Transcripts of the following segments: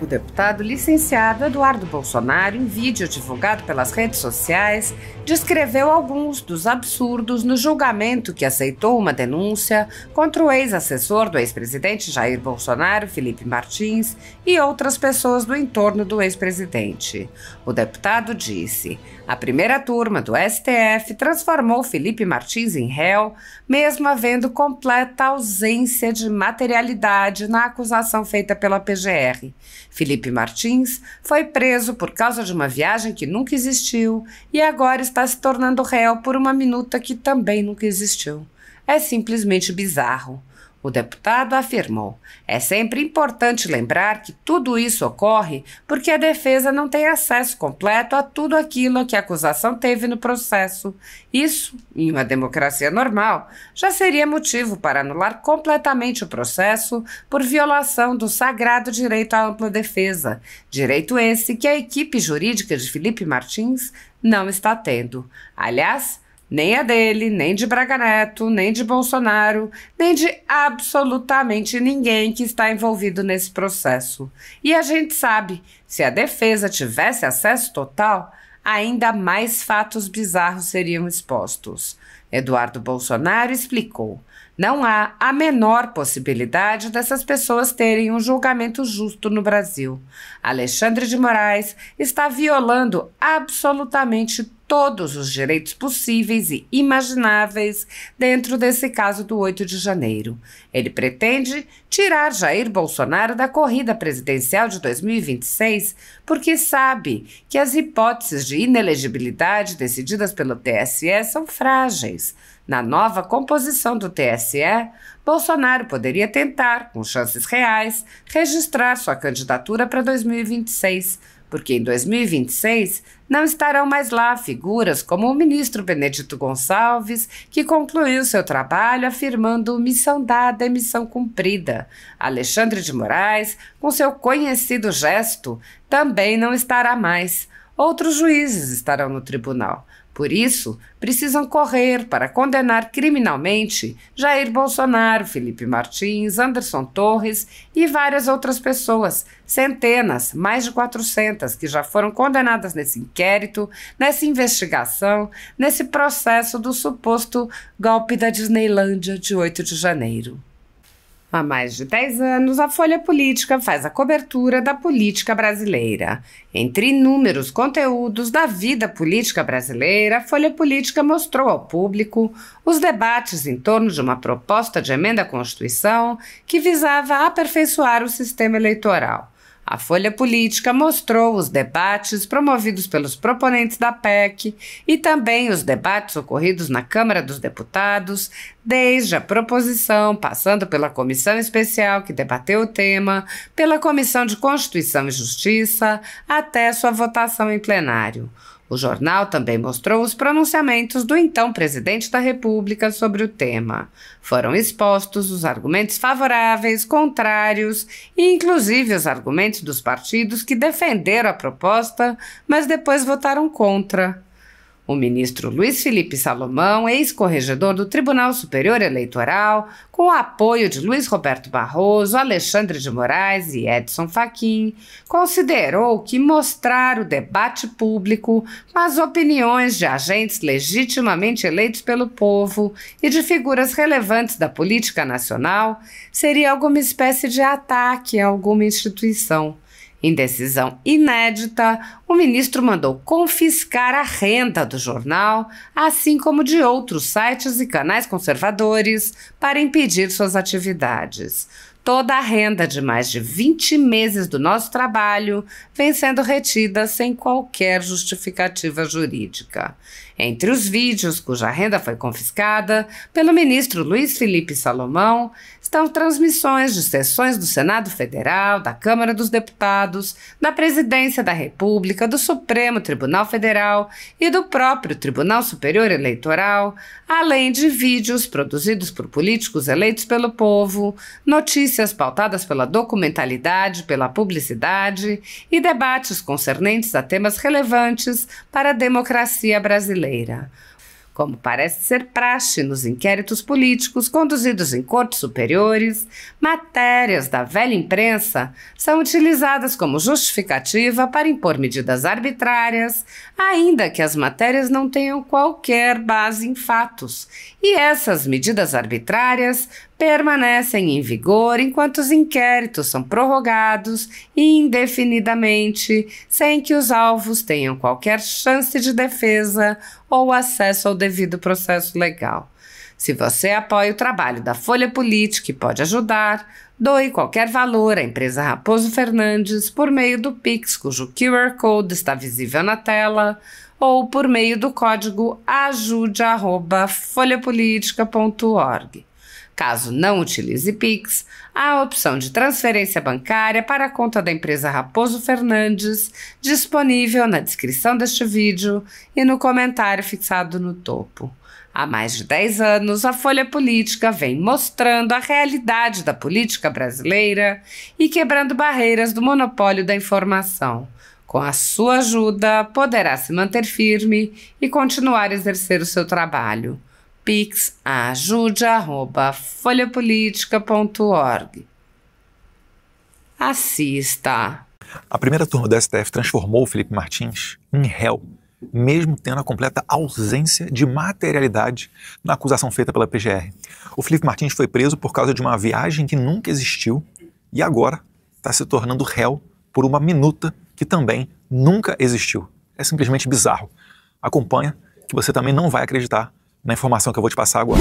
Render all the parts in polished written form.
O deputado licenciado Eduardo Bolsonaro, em vídeo divulgado pelas redes sociais, descreveu alguns dos absurdos no julgamento que aceitou uma denúncia contra o ex-assessor do ex-presidente Jair Bolsonaro, Felipe Martins, e outras pessoas do entorno do ex-presidente. O deputado disse: a primeira turma do STF transformou Felipe Martins em réu, mesmo havendo completa ausência de materialidade na acusação feita pela PGR. Felipe Martins foi preso por causa de uma viagem que nunca existiu e agora está se tornando réu por uma minuta que também nunca existiu. É simplesmente bizarro. O deputado afirmou: é sempre importante lembrar que tudo isso ocorre porque a defesa não tem acesso completo a tudo aquilo que a acusação teve no processo. Isso, em uma democracia normal, já seria motivo para anular completamente o processo por violação do sagrado direito à ampla defesa, direito esse que a equipe jurídica de Felipe Martins não está tendo. Aliás, nem a dele, nem de Braga Neto, nem de Bolsonaro, nem de absolutamente ninguém que está envolvido nesse processo. E a gente sabe, se a defesa tivesse acesso total, ainda mais fatos bizarros seriam expostos. Eduardo Bolsonaro explicou: não há a menor possibilidade dessas pessoas terem um julgamento justo no Brasil. Alexandre de Moraes está violando absolutamente todos os direitos possíveis e imagináveis dentro desse caso do 8 de janeiro. Ele pretende tirar Jair Bolsonaro da corrida presidencial de 2026 porque sabe que as hipóteses de inelegibilidade decididas pelo TSE são frágeis. Na nova composição do TSE, Bolsonaro poderia tentar, com chances reais, registrar sua candidatura para 2026, porque em 2026 não estarão mais lá figuras como o ministro Benedito Gonçalves, que concluiu seu trabalho afirmando missão dada é missão cumprida. Alexandre de Moraes, com seu conhecido gesto, também não estará mais. Outros juízes estarão no tribunal. Por isso, precisam correr para condenar criminalmente Jair Bolsonaro, Felipe Martins, Anderson Torres e várias outras pessoas, centenas, mais de 400, que já foram condenadas nesse inquérito, nessa investigação, nesse processo do suposto golpe da Disneylândia de 8 de janeiro. Há mais de 10 anos, a Folha Política faz a cobertura da política brasileira. Entre inúmeros conteúdos da vida política brasileira, a Folha Política mostrou ao público os debates em torno de uma proposta de emenda à Constituição que visava aperfeiçoar o sistema eleitoral. A Folha Política mostrou os debates promovidos pelos proponentes da PEC e também os debates ocorridos na Câmara dos Deputados, desde a proposição, passando pela comissão especial que debateu o tema, pela Comissão de Constituição e Justiça, até sua votação em plenário. O jornal também mostrou os pronunciamentos do então presidente da República sobre o tema. Foram expostos os argumentos favoráveis, contrários e inclusive os argumentos dos partidos que defenderam a proposta, mas depois votaram contra. O ministro Luiz Felipe Salomão, ex-corregedor do Tribunal Superior Eleitoral, com o apoio de Luiz Roberto Barroso, Alexandre de Moraes e Edson Fachin, considerou que mostrar o debate público com as opiniões de agentes legitimamente eleitos pelo povo e de figuras relevantes da política nacional seria alguma espécie de ataque a alguma instituição. Em decisão inédita, o ministro mandou confiscar a renda do jornal, assim como de outros sites e canais conservadores, para impedir suas atividades. Toda a renda de mais de 20 meses do nosso trabalho vem sendo retida sem qualquer justificativa jurídica. Entre os vídeos cuja renda foi confiscada pelo ministro Luiz Felipe Salomão estão transmissões de sessões do Senado Federal, da Câmara dos Deputados, da Presidência da República, do Supremo Tribunal Federal e do próprio Tribunal Superior Eleitoral, além de vídeos produzidos por políticos eleitos pelo povo, notícias pautadas pela documentalidade, pela publicidade e debates concernentes a temas relevantes para a democracia brasileira. Como parece ser praxe nos inquéritos políticos conduzidos em cortes superiores, matérias da velha imprensa são utilizadas como justificativa para impor medidas arbitrárias, ainda que as matérias não tenham qualquer base em fatos. E essas medidas arbitrárias permanecem em vigor enquanto os inquéritos são prorrogados indefinidamente, sem que os alvos tenham qualquer chance de defesa ou acesso ao devido processo legal. Se você apoia o trabalho da Folha Política e pode ajudar, doe qualquer valor à empresa Raposo Fernandes por meio do Pix, cujo QR Code está visível na tela, ou por meio do código ajude@folhapolitica.org. Caso não utilize Pix, há a opção de transferência bancária para a conta da empresa Raposo Fernandes, disponível na descrição deste vídeo e no comentário fixado no topo. Há mais de 10 anos, a Folha Política vem mostrando a realidade da política brasileira e quebrando barreiras do monopólio da informação. Com a sua ajuda, poderá se manter firme e continuar a exercer o seu trabalho. Pix ajude@folhapolitica.org. Assista. A primeira turma do STF transformou o Felipe Martins em réu, mesmo tendo a completa ausência de materialidade na acusação feita pela PGR. O Felipe Martins foi preso por causa de uma viagem que nunca existiu e agora está se tornando réu por uma minuta que também nunca existiu. É simplesmente bizarro. Acompanha que você também não vai acreditar na informação que eu vou te passar agora.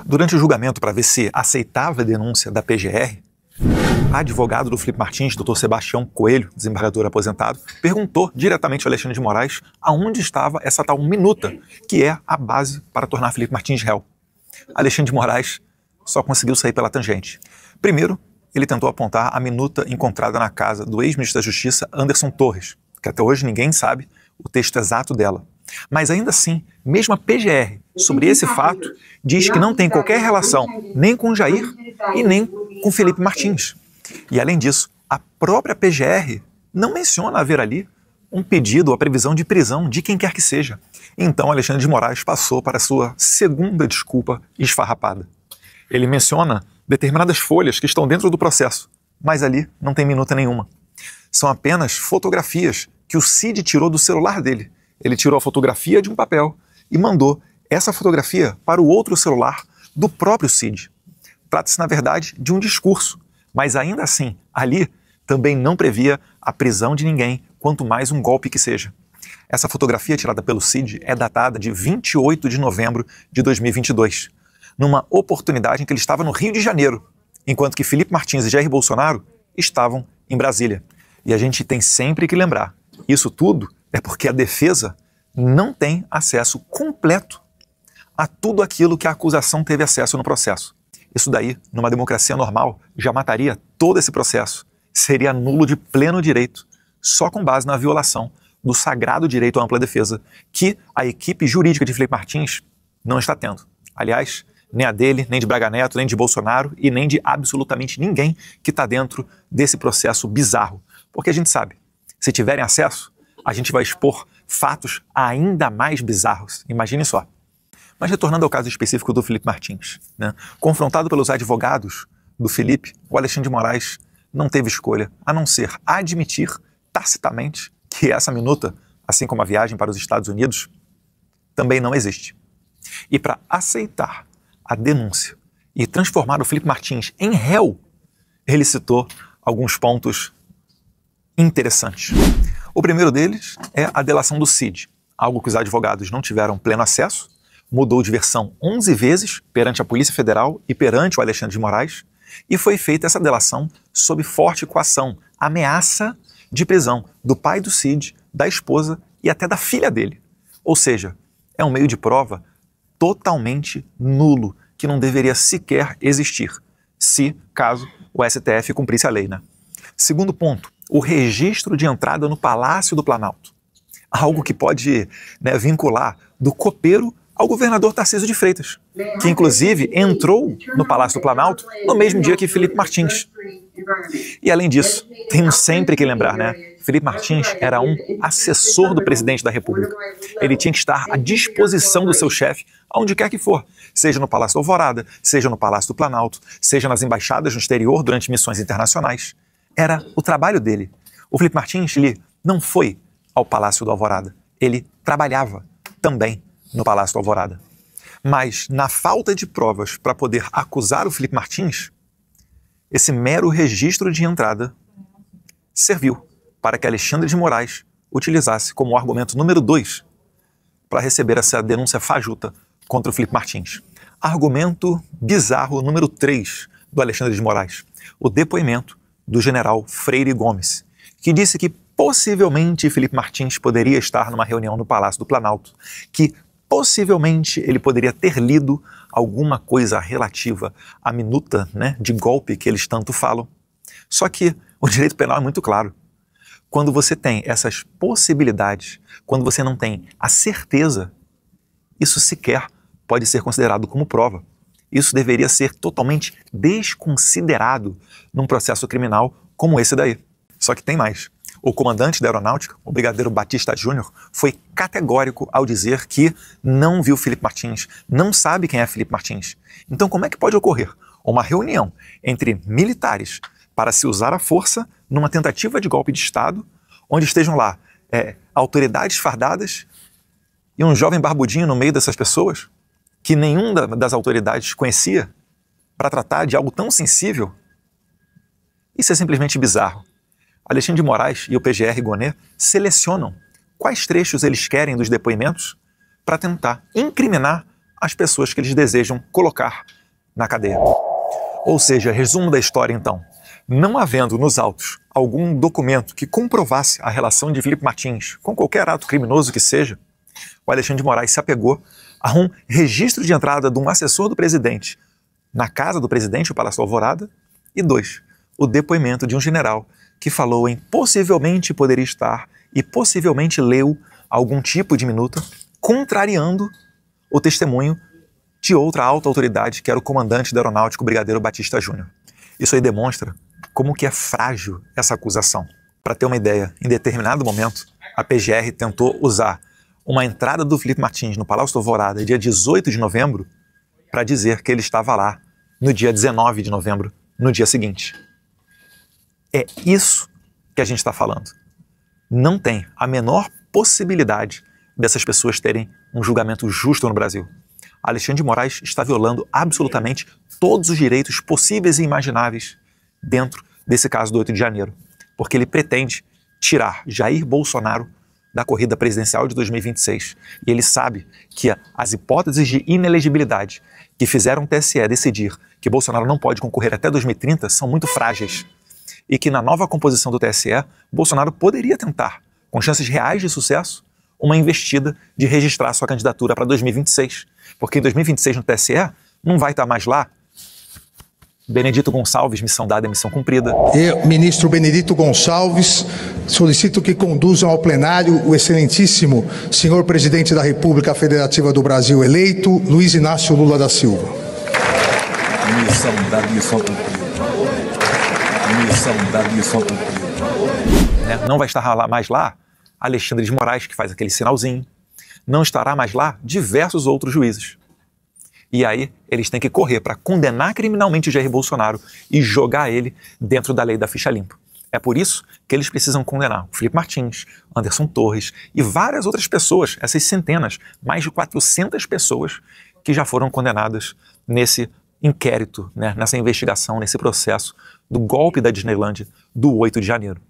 Durante o julgamento para ver se aceitava a denúncia da PGR, o advogado do Felipe Martins, Dr. Sebastião Coelho, desembargador aposentado, perguntou diretamente ao Alexandre de Moraes aonde estava essa tal minuta, que é a base para tornar Felipe Martins réu. Alexandre de Moraes só conseguiu sair pela tangente. Primeiro, ele tentou apontar a minuta encontrada na casa do ex-ministro da Justiça, Anderson Torres, que até hoje ninguém sabe o texto exato dela. Mas ainda assim, mesmo a PGR, sobre esse fato, diz que não tem qualquer relação nem com Jair e nem com Felipe Martins. E além disso, a própria PGR não menciona haver ali um pedido ou a previsão de prisão de quem quer que seja. Então Alexandre de Moraes passou para a sua segunda desculpa esfarrapada. Ele menciona determinadas folhas que estão dentro do processo, mas ali não tem minuta nenhuma. São apenas fotografias que o Cid tirou do celular dele. Ele tirou a fotografia de um papel e mandou essa fotografia para o outro celular do próprio Cid. Trata-se, na verdade, de um discurso, mas ainda assim, ali também não previa a prisão de ninguém, quanto mais um golpe que seja. Essa fotografia tirada pelo Cid é datada de 28 de novembro de 2022, numa oportunidade em que ele estava no Rio de Janeiro, enquanto que Felipe Martins e Jair Bolsonaro estavam em Brasília. E a gente tem sempre que lembrar, isso tudo é porque a defesa não tem acesso completo a tudo aquilo que a acusação teve acesso no processo. Isso daí, numa democracia normal, já mataria todo esse processo. Seria nulo de pleno direito, só com base na violação do sagrado direito à ampla defesa, que a equipe jurídica de Felipe Martins não está tendo. Aliás, nem a dele, nem de Braga Neto, nem de Bolsonaro e nem de absolutamente ninguém que está dentro desse processo bizarro. Porque a gente sabe, se tiverem acesso, a gente vai expor fatos ainda mais bizarros. Imagine só. Mas retornando ao caso específico do Felipe Martins, né? Confrontado pelos advogados do Felipe, o Alexandre de Moraes não teve escolha a não ser admitir tacitamente que essa minuta, assim como a viagem para os Estados Unidos, também não existe. E para aceitar a denúncia e transformar o Felipe Martins em réu, ele citou alguns pontos interessantes. O primeiro deles é a delação do Cid, algo que os advogados não tiveram pleno acesso, mudou de versão 11 vezes perante a Polícia Federal e perante o Alexandre de Moraes, e foi feita essa delação sob forte coação, ameaça de prisão do pai do Cid, da esposa e até da filha dele. Ou seja, é um meio de prova totalmente nulo, que não deveria sequer existir, se, caso, o STF cumprisse a lei, né? Segundo ponto, o registro de entrada no Palácio do Planalto. Algo que pode, né, vincular do copeiro ao governador Tarcísio de Freitas, que inclusive entrou no Palácio do Planalto no mesmo dia que Felipe Martins. E além disso, Temos sempre que lembrar, né? Felipe Martins era um assessor do presidente da República. Ele tinha que estar à disposição do seu chefe, aonde quer que for, seja no Palácio do Alvorada, seja no Palácio do Planalto, seja nas embaixadas no exterior durante missões internacionais. Era o trabalho dele. O Felipe Martins, ele não foi ao Palácio do Alvorada. Ele trabalhava também no Palácio do Alvorada. Mas, na falta de provas para poder acusar o Felipe Martins, esse mero registro de entrada serviu para que Alexandre de Moraes utilizasse como argumento número 2 para receber essa denúncia fajuta contra o Felipe Martins. Argumento bizarro número 3 do Alexandre de Moraes, o depoimento do general Freire Gomes, que disse que possivelmente Felipe Martins poderia estar numa reunião no Palácio do Planalto, que possivelmente ele poderia ter lido alguma coisa relativa à minuta, né, de golpe que eles tanto falam. Só que o direito penal é muito claro. Quando você tem essas possibilidades, quando você não tem a certeza, isso sequer pode ser considerado como prova. Isso deveria ser totalmente desconsiderado num processo criminal como esse daí. Só que tem mais. O comandante da aeronáutica, o brigadeiro Batista Júnior, foi categórico ao dizer que não viu Felipe Martins, não sabe quem é Felipe Martins. Então como é que pode ocorrer uma reunião entre militares para se usar a força numa tentativa de golpe de Estado, onde estejam lá autoridades fardadas e um jovem barbudinho no meio dessas pessoas, que nenhuma das autoridades conhecia, para tratar de algo tão sensível? Isso é simplesmente bizarro. Alexandre de Moraes e o PGR Gonet selecionam quais trechos eles querem dos depoimentos para tentar incriminar as pessoas que eles desejam colocar na cadeia. Ou seja, resumo da história então. Não havendo nos autos algum documento que comprovasse a relação de Felipe Martins com qualquer ato criminoso que seja, o Alexandre de Moraes se apegou a um registro de entrada de um assessor do presidente na casa do presidente, o Palácio do Alvorada, e 2, o depoimento de um general que falou em possivelmente poderia estar e possivelmente leu algum tipo de minuta, contrariando o testemunho de outra alta autoridade, que era o comandante da aeronáutica, o brigadeiro Batista Júnior. Isso aí demonstra como que é frágil essa acusação. Para ter uma ideia, em determinado momento, a PGR tentou usar uma entrada do Felipe Martins no Palácio do Alvorada, dia 18 de novembro, para dizer que ele estava lá no dia 19 de novembro, no dia seguinte. É isso que a gente está falando. Não tem a menor possibilidade dessas pessoas terem um julgamento justo no Brasil. Alexandre de Moraes está violando absolutamente todos os direitos possíveis e imagináveis dentro desse caso do 8 de janeiro, porque ele pretende tirar Jair Bolsonaro da corrida presidencial de 2026. E ele sabe que as hipóteses de inelegibilidade que fizeram o TSE decidir que Bolsonaro não pode concorrer até 2030 são muito frágeis. E que na nova composição do TSE, Bolsonaro poderia tentar, com chances reais de sucesso, uma investida de registrar sua candidatura para 2026. Porque em 2026 no TSE não vai estar mais lá Benedito Gonçalves, missão dada, missão cumprida. Eu, ministro Benedito Gonçalves, solicito que conduzam ao plenário o excelentíssimo senhor presidente da República Federativa do Brasil eleito, Luiz Inácio Lula da Silva. Missão dada, missão cumprida. Missão dada, missão cumprida. Não vai estar mais lá Alexandre de Moraes, que faz aquele sinalzinho. Não estará mais lá diversos outros juízes. E aí eles têm que correr para condenar criminalmente o Jair Bolsonaro e jogar ele dentro da lei da ficha limpa. É por isso que eles precisam condenar o Felipe Martins, Anderson Torres e várias outras pessoas, essas centenas, mais de 400 pessoas que já foram condenadas nesse inquérito, né, nessa investigação, nesse processo do golpe da Disneylândia do 8 de janeiro.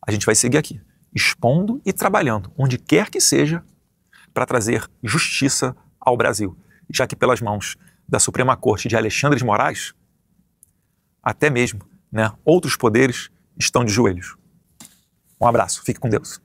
A gente vai seguir aqui, expondo e trabalhando, onde quer que seja, para trazer justiça ao Brasil, já que pelas mãos da Suprema Corte de Alexandre de Moraes, até mesmo, né, outros poderes estão de joelhos. Um abraço, fique com Deus.